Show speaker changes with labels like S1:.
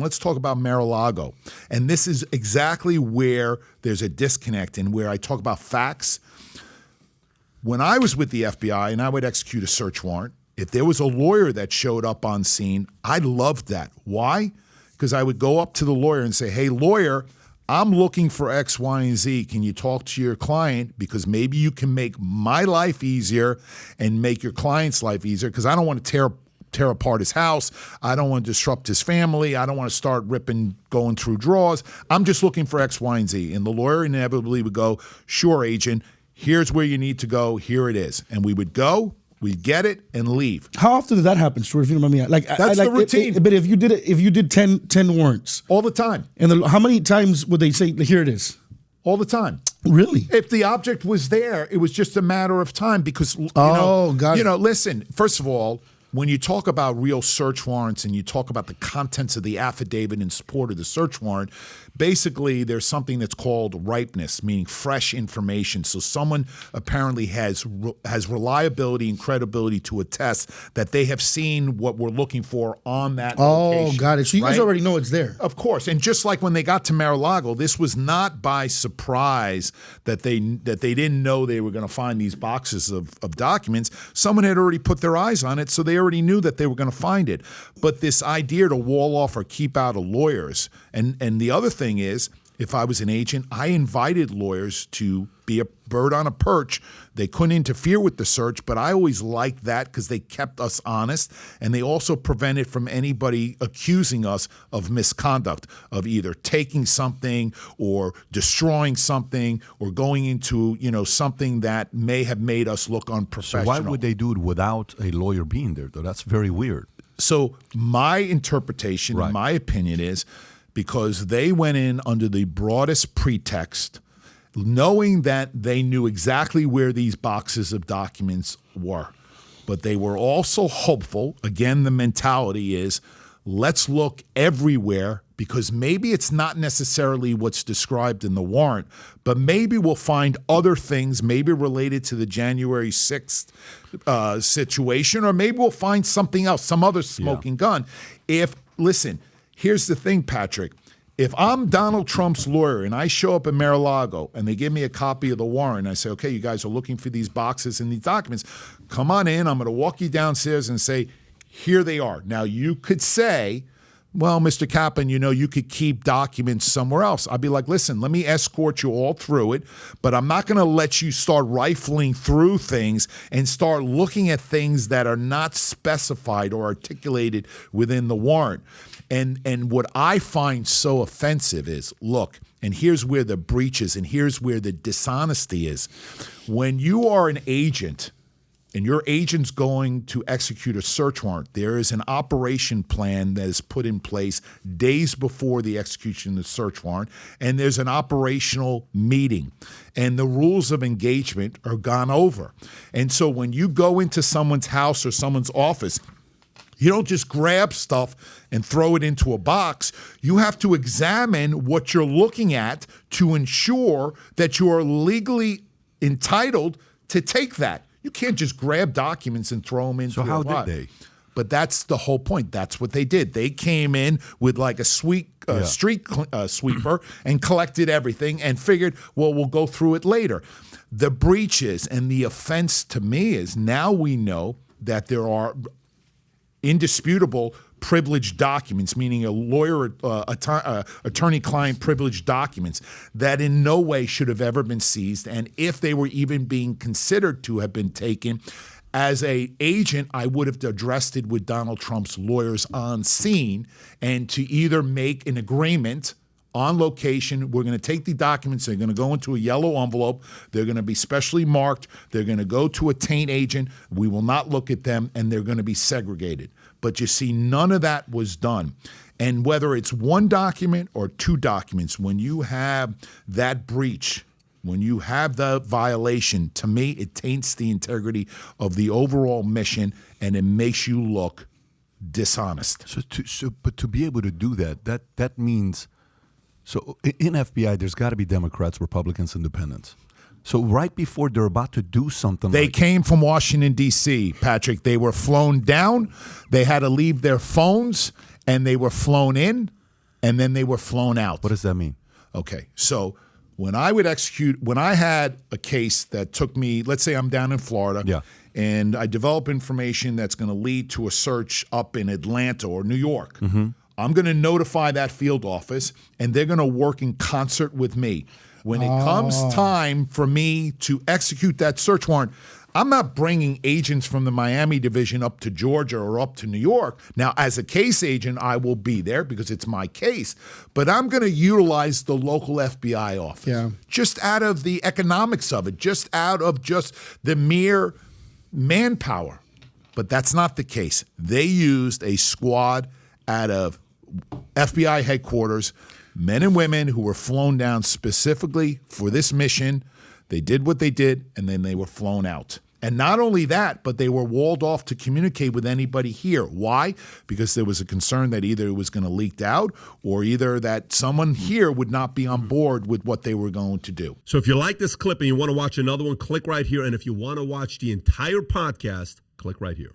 S1: let's talk about Mar-a-Lago. And this is exactly where there's a disconnect and where I talk about facts. When I was with the FBI and I would execute a search warrant, if there was a lawyer that showed up on scene, I loved that. Why? Because I would go up to the lawyer and say, hey, lawyer, I'm looking for X, Y, and Z. Can you talk to your client? Because maybe you can make my life easier and make your client's life easier, because I don't want to tear apart his house. I don't want to disrupt his family. I don't want to start going through drawers. I'm just looking for X, Y, and Z. And the lawyer inevitably would go, sure, agent, here's where you need to go. Here it is. And we would go. We'd get it and leave.
S2: How often did that happen, Stuart? If you don't mind me asking?
S1: That's the routine.
S2: But if you did 10 warrants
S1: all the time,
S2: and how many times would they say, "Here it is"?
S1: All the time.
S2: Really?
S1: If the object was there, it was just a matter of time. Because listen. First of all, when you talk about real search warrants and you talk about the contents of the affidavit in support of the search warrant, basically there's something that's called ripeness, meaning fresh information. So someone apparently has reliability and credibility to attest that they have seen what we're looking for on that location.
S2: Oh, got it. So you guys already know it's there.
S1: Of course. And just like when they got to Mar-a-Lago, this was not by surprise that they didn't know they were going to find these boxes of documents. Someone had already put their eyes on it, so they already knew that they were going to find it. But this idea to wall off or keep out of lawyers, and the other thing is, if I was an agent, I invited lawyers to be a bird on a perch. They couldn't interfere with the search, but I always liked that because they kept us honest, and they also prevented from anybody accusing us of misconduct, of either taking something or destroying something or going into something that may have made us look unprofessional.
S3: So why would they do it without a lawyer being there, though? That's very weird.
S1: So my interpretation, my opinion is, because they went in under the broadest pretext, knowing that they knew exactly where these boxes of documents were. But they were also hopeful. Again, the mentality is, let's look everywhere, because maybe it's not necessarily what's described in the warrant, but maybe we'll find other things, maybe related to the January 6th situation, or maybe we'll find something else, some other smoking gun. Listen, here's the thing, Patrick. If I'm Donald Trump's lawyer and I show up at Mar-a-Lago and they give me a copy of the warrant, I say, okay, you guys are looking for these boxes and these documents. Come on in. I'm going to walk you downstairs and say, here they are. Now, you could say, well, Mr. Kaplan, you could keep documents somewhere else. I'd be like, listen, let me escort you all through it, but I'm not going to let you start rifling through things and start looking at things that are not specified or articulated within the warrant. And what I find so offensive is, look, and here's where the breach is, and here's where the dishonesty is. When you are an agent and your agent's going to execute a search warrant, there is an operation plan that is put in place days before the execution of the search warrant, and there's an operational meeting, and the rules of engagement are gone over. And so when you go into someone's house or someone's office, you don't just grab stuff and throw it into a box. You have to examine what you're looking at to ensure that you are legally entitled to take that. You can't just grab documents and throw them into a box.
S3: So how did they?
S1: But that's the whole point. That's what they did. They came in with like a street sweeper and collected everything and figured, well, we'll go through it later. The breaches and the offense to me is, now we know that there are indisputable privileged documents, meaning a lawyer, attorney-client privileged documents that in no way should have ever been seized. And if they were even being considered to have been taken, as an agent, I would have addressed it with Donald Trump's lawyers on scene, and to either make an agreement on location. We're going to take the documents. They're going to go into a yellow envelope. They're going to be specially marked. They're going to go to a taint agent. We will not look at them, and they're going to be segregated. But you see, none of that was done. And whether it's one document or two documents, when you have that breach, when you have the violation, to me, it taints the integrity of the overall mission, and it makes you look dishonest.
S3: But to be able to do that means. So in FBI, there's got to be Democrats, Republicans, Independents. So right before they're about to do something,
S1: they came from Washington, D.C., Patrick. They were flown down. They had to leave their phones, and they were flown in. and then they were flown out.
S3: What does that mean?
S1: Okay, so when I had a case that took me, let's say I'm down in Florida, and I develop information that's going to lead to a search up in Atlanta or New York, I'm going to notify that field office, and they're going to work in concert with me. When it comes time for me to execute that search warrant, I'm not bringing agents from the Miami division up to Georgia or up to New York. Now, as a case agent, I will be there because it's my case, but I'm going to utilize the local FBI office just out of the economics of it, just out of just the mere manpower. But that's not the case. They used a squad out of FBI headquarters, men and women who were flown down specifically for this mission. They did what they did, and then they were flown out. And not only that, but they were walled off to communicate with anybody here. Why? Because there was a concern that either it was going to leak out or either that someone here would not be on board with what they were going to do.
S4: So if you like this clip and you want to watch another one, click right here. And if you want to watch the entire podcast, click right here.